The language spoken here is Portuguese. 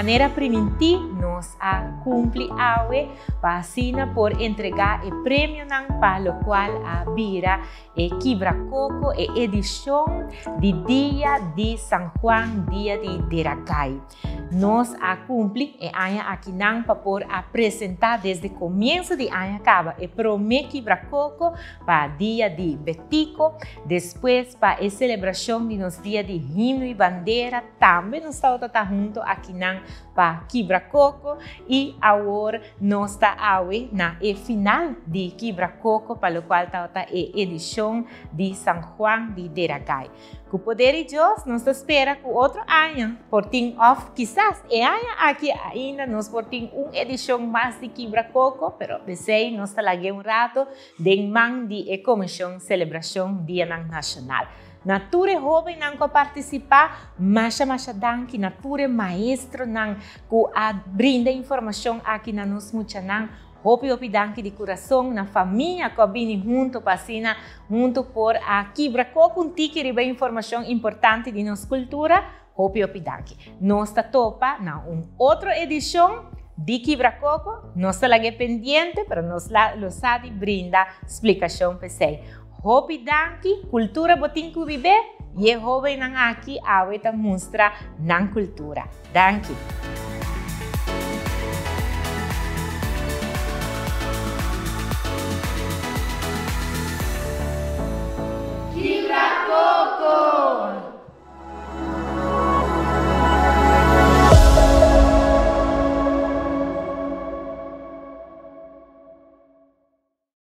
maneira preventiva, nós cumpre awe para por entregar o prêmio para o qual a vira Quebra-Coco edição de Dia de San Juan, Dia de Deracay. Nós cumpre aqui para por apresentar desde o começo de ano acaba e promete Quebra-Coco para Dia de Betico, depois para a celebração de nos Dia de Himno e Bandeira, também nós estamos junto aqui para Quebra-Coco e agora nós estamos na final de Quebra-Coco, para o qual está a edição de San Juan de Deracay. Com o poder de Deus, nós espera que outro ano, por ter off, quizás, e ano aqui ainda nós por ter uma edição mais de Quebra-Coco, mas desejo nós talagay rato de mão de comissão celebração Dia Nacional. Nature jovem não ko participar, mas danke nature maestro não ko brinda informação aqui na nos mucha não. Hopi danke de coração na família que vem junto para junto por Quebra-Coco que riba informação importante de nossa cultura. Hopi danke. Nós topa na outra edição de Quebra-Coco. Nós estamos pendiente, mas nós lo sabe brinda explicação para você. Hopi danke, cultura botin ku vive, e jovem nang aqui a mostra nang cultura. Danke.